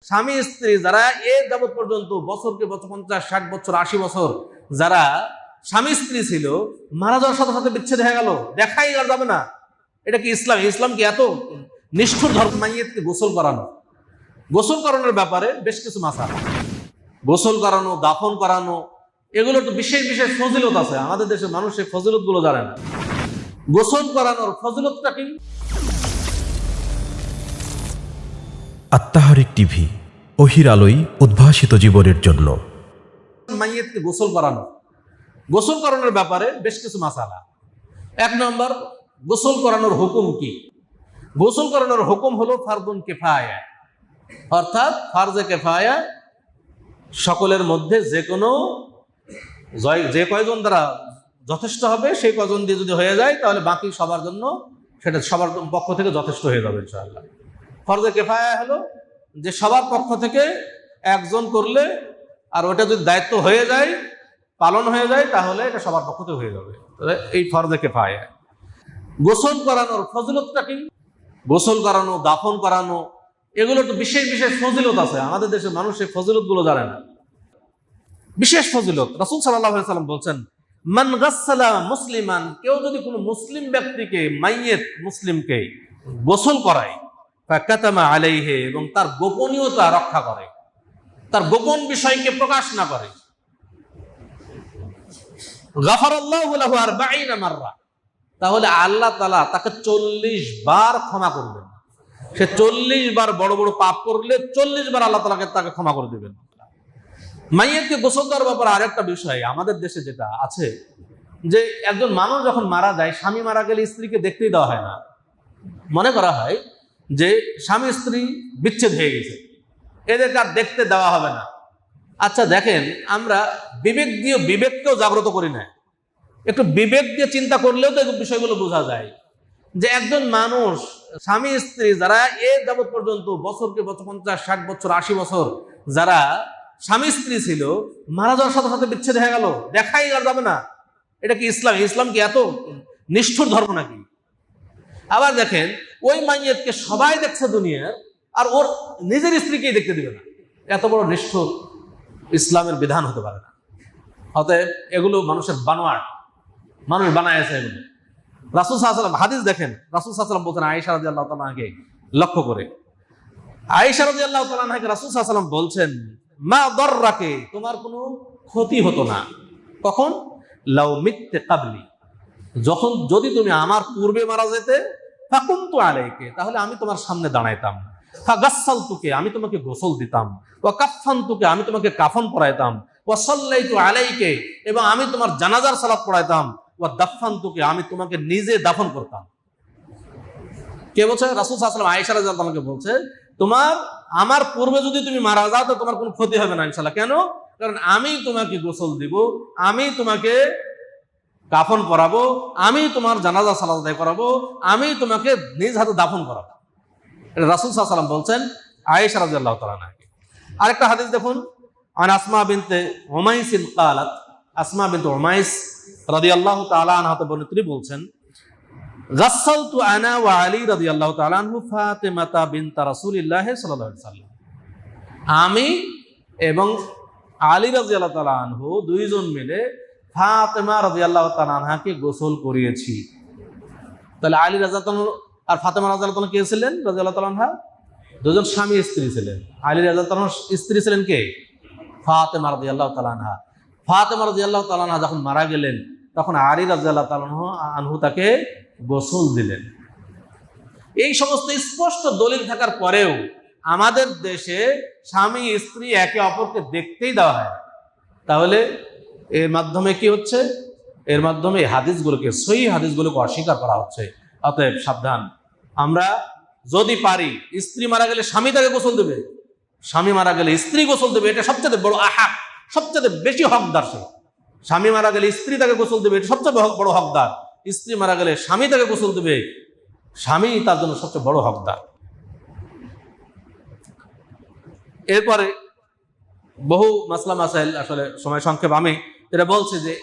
স্বামী স্ত্রী যারা এর যাবৎ পর্যন্ত বছরকে বছর 50, 60 বছর, 80 বছর যারা স্বামী স্ত্রী ছিল, মারা যাওয়ার সাথে সাথে বিচ্ছেদ হয়ে গেল, দেখাই আর যাবে না। এটা কি ইসলাম? ইসলাম কি এত নিষ্ঠুর ধর্ম? মাইয়েতকে গোসল করানো, গোসল করানোর ব্যাপারে বেশ কিছু মাসালা। গোসল করানো, দাফন করানো, এগুলো তো বিশেষ বিশেষ ফজিলত আছে। আমাদের দেশের মানুষ এই ফজিলত গুলো জানে না। গোসল করানোর ফজিলতটা কি? আত্মাহারিক টিভি, ওহির আলোয় উদ্ভাসিত জীবনের জন্য। মাইয়েতকে গোসল করানো, গোসল করানোর ব্যাপারে বেশ কিছু মাসালা। 1 নম্বর, গোসল করানোর হুকুম কি? গোসল করানোর হুকুম হলো ফারদুন কিফায়া, অর্থাৎ ফারজে কিফায়া। সকলের মধ্যে যে কয়জন দ্বারা যথেষ্ট হবে সেই কয়জন দিয়ে যদি হয়ে যায়, তাহলে বাকি সবার জন্য সেটা সবার পক্ষ থেকে যথেষ্ট হয়ে যাবে ইনশাআল্লাহ। ফরজে কিফায়া হলো যে সবার পক্ষ থেকে একজন করলে, আর ওটা যদি দায়িত্ব হয়ে যায়, পালন হয়ে যায়, তাহলে এটা সবার পক্ষ থেকে হয়ে যাবে। এই ফরজে কিফায়া। গোসল করানোর ফজিলতটা কি? গোসল করানো, দাফন করানো, এগুলো তো বিশেষ বিশেষ ফজিলত আছে। আমাদের দেশের মানুষ এই ফজিলত গুলো জানে না। বিশেষ ফজিলত রাসূল সাল্লাল্লাহু আলাইহি ওয়াসাল্লাম বলছেন, মান গাসসালা মুসলিমান, কেউ যদি কোনো মুসলিম ব্যক্তিকে, মাইয়েত মুসলিমকে গোসল করায়, ফাকাতামা আলাইহি, এবং তার গোপনীয়তা রক্ষা করে, তার গোপন বিষয়কে প্রকাশ না করে, গাফারাল্লাহু লাহু 40 মাররা, তাহলে আল্লাহ তাআলা তাকে 40 বার ক্ষমা করবেন। সে 40 বার বড় বড় পাপ করলে 40 বার আল্লাহ তাআলা তাকে ক্ষমা করে দেবেন। মাইয়েতকে গোসল দেওয়ার ব্যাপারে আরেকটা বিষয় আমাদের দেশে যেটা আছে, যে একজন মানুষ যখন মারা যায়, স্বামী মারা গেলে স্ত্রীকে দেখতেই দেওয়া হয় না। মনে করা হয় যে স্বামী স্ত্রী বিচ্ছেদ হয়ে গেছে, এদেরকে আর দেখতে দেওয়া হবে না। আচ্ছা দেখেন, আমরা বিবেককেও জাগ্রত করি না। একটু বিবেক দিয়ে চিন্তা করলেও তো বিষয়গুলো বোঝা যায় যে একজন মানুষ, স্বামী স্ত্রী যারা এর যাবৎ পর্যন্ত বছরকে বছর 50, 60 বছর, 80 বছর যারা স্বামী স্ত্রী ছিল, মারা যাওয়ার সাথে সাথে বিচ্ছেদ হয়ে গেল, দেখাই আর যাবে না। এটা কি ইসলাম? ইসলাম কি এত নিষ্ঠুর ধর্ম নাকি? আবার দেখেন, ওই মাইয়েতকে সবাই দেখছে দুনিয়ার, আর ওর নিজের স্ত্রীকেই দেখতে দিবে না। এত বড় নিষ্ঠুর ইসলামের বিধান হতে পারে না। অতএব এগুলো মানুষের বানোয়াট, মানুষ বানায় আছে এগুলো। রাসূল সাল্লাল্লাহু আলাইহি ওয়াসাল্লাম হাদিস দেখেন, রাসূল সাল্লাল্লাহু আলাইহি ওয়াসাল্লাম বলছেন আয়েশা রাদিয়াল্লাহু তাআলা আনহাকে লক্ষ্য করে, আয়েশা রাদিয়াল্লাহু তাআলা আনহাকে রাসূল সাল্লাল্লাহু আলাইহি ওয়াসাল্লাম বলছেন, মা দাররাকে, তোমার কোনো ক্ষতি হতো না। কখন? লাউ মিত্তে কাবলি, যদি তুমি আমার পূর্বে মারা যেতে, ফাকুমতু আলাইকে, তাহলে আমি তোমার সামনে দাঁড়াইতাম, ফাগাসসালতুকে, আমি তোমাকে গোসল দিতাম, ওয়া কাফফানতুকে, আমি তোমাকে কাফন পরাইতাম, ওয়া সাল্লাইতু আলাইকে, এবং আমি তোমার জানাজার সালাত পড়াইতাম, ওয়া দাফফানতুকে, আমি তোমাকে নিজে দাফন করতাম। কে বলছে? রাসূল সাল্লাল্লাহু আলাইহি ওয়াসাল্লাম আয়েশা রাদিয়াল্লাহু তাআলাকে বলছে, আমার পূর্বে যদি তুমি মারা যাও তো তোমার কোনো ক্ষতি হবে না ইনশাআল্লাহ। কেন? কারণ আমি তোমাকে গোসল দিব, আমি তোমাকে কাফন পরাবো, আমি তোমার জানাজা সালাত আদায় করাবো, আমি তোমাকে নিজ হাতে দাফন করাবো। এটা রাসূল সাল্লাল্লাহু আলাইহি ওয়াসাল্লাম বলছেন আয়েশা রাদিয়াল্লাহু তাআলা আনহা। আরেকটা হাদিস দেখুন, আন আসমা বিনতে উমাইস ক্বালাত, আসমা বিনতে উমাইস রাদিয়াল্লাহু তাআলা আনহা তিনি বলছেন, গাসসালতু আনা ওয়া আলী রাদিয়াল্লাহু তাআলা আনহু ফাতিমাতা বিনতা রাসূলিল্লাহ সাল্লাল্লাহু আলাইহি ওয়াসাল্লাম, আমি এবং আলী রাদিয়াল্লাহু তাআলা আনহু দুইজন মিলে ফাতেমা রাদিয়াল্লাহু তাআলা আনহাকে গোসল করিয়েছি। তাহলে আলী রাদিয়াল্লাহু তাআলা আর ফাতেমা রাদিয়াল্লাহু তাআলা কে ছিলেন? রাদিয়াল্লাহু তাআলা আনহা দুজন স্বামী স্ত্রী ছিলেন। আলী রাদিয়াল্লাহু তাআলার স্ত্রী ছিলেন কে? ফাতেমা রাদিয়াল্লাহু তাআলা আনহা। ফাতেমা রাদিয়াল্লাহু তাআলা আনহা যখন মারা গেলেন, তখন আলী রাদিয়াল্লাহু তাআলা আনহু তাকে গোসল দিলেন। এই সমস্ত স্পষ্ট দলিল থাকার পরেও আমাদের দেশে স্বামী স্ত্রী একে অপরকে দেখতেই দেওয়া হয়। তাহলে এর মাধ্যমে কি হচ্ছে? এর মাধ্যমে হাদিসগুলোকে, সহিহ হাদিসগুলোকে অস্বীকার করা হচ্ছে। অতএব সাবধান। আমরা যদি পারি, স্ত্রী মারা গেলে স্বামী তাকে গোসল দেবে, স্বামী মারা গেলে স্ত্রী গোসল দেবে, এটা সবচেয়ে বড় আহাক, সবচেয়ে বেশি হকদার সে। স্বামী মারা গেলে স্ত্রী তাকে গোসল দেবে, এটা সবচেয়ে বড় হকদার। স্ত্রী মারা গেলে স্বামী তাকে গোসল দেবে, স্বামী তার জন্য সবচেয়ে বড় হকদার। এরপরে বহু মাসলা মাসাইল, আসলে সময় সংক্ষেপ, আমি এটা বলছি যে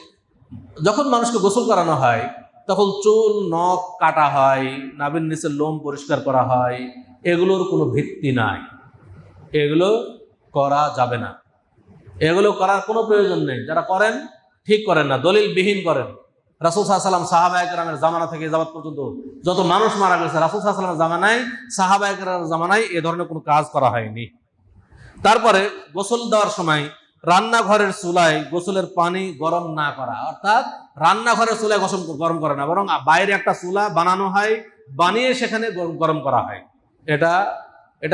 যখন মানুষকে গোসল করানো হয় তখন চুল নখ কাটা হয়, নাভির নিচের লোম পরিষ্কার করা হয়, এগুলোর কোনো ভিত্তি নাই। এগুলো করা যাবে না, এগুলো করার কোনো প্রয়োজন নেই। যারা করেন ঠিক করেন না, দলিল বিহীন করেন। রাসূল সাল্লাল্লাহু আলাইহি ওয়াসাল্লাম সাহাবায়ে কেরামের জামানা থেকে যাবত পর্যন্ত যত মানুষ মারা গেছে, রাসূল সাল্লাল্লাহু আলাইহি ওয়াসাল্লামের জামানায়, সাহাবায়ে কেরামের জামানায় এ ধরনের কোনো কাজ করা হয়নি। তারপরে গোসল দেওয়ার সময় রান্নাঘরের চুলায় গোসলের পানি গরম না করা, অর্থাৎ রান্নাঘরের চুলায় গোসল গরম করে না, বরং বাইরে একটা চুলা বানানো হয়, বানিয়ে সেখানে গরম করা হয়। এটা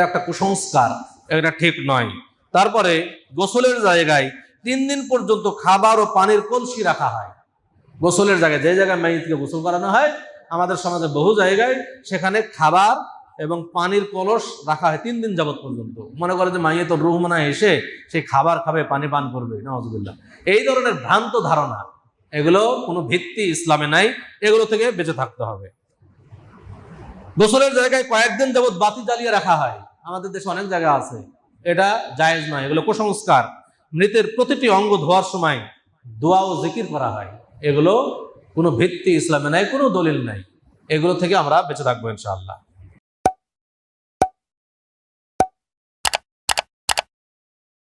একটা কুসংস্কার, এটা ঠিক নয়। তারপরে গোসলের জায়গায় 3 দিন পর্যন্ত খাবার ও পানির কলসি রাখা হয়। গোসলের জায়গায়, যে জায়গায় মাইয়িতকে গোসল করানো হয়, আমাদের সমাজে বহু জায়গায় সেখানে খাবার এবং পানির কলস রাখা হয় 3 দিন যাবত পর্যন্ত। মনে করে যে মাইয়িত রূহ মানা এসে সেই খাবার খাবে, পানি পান করবে, নাউযুবিল্লাহ। এই ধরনের ভ্রান্ত ধারণা, এগুলো কোনো ভিত্তি ইসলামে নাই, এগুলো থেকে বেঁচে থাকতে হবে। গোসলের জায়গায় কয়েকদিন যাবত বাতি জ্বালিয়ে রাখা হয়, আমাদের দেশে অনেক জায়গা আছে, এটা জায়েজ নয়, এগুলো কুসংস্কার। মৃতের প্রতিটি অঙ্গ ধোয়ার সময় দোয়া ও জিকির করা হয়, এগুলো কোনো ভিত্তি ইসলামে নাই, কোনো দলিল নাই, এগুলো থেকে আমরা বেঁচে থাকবো ইনশাআল্লাহ।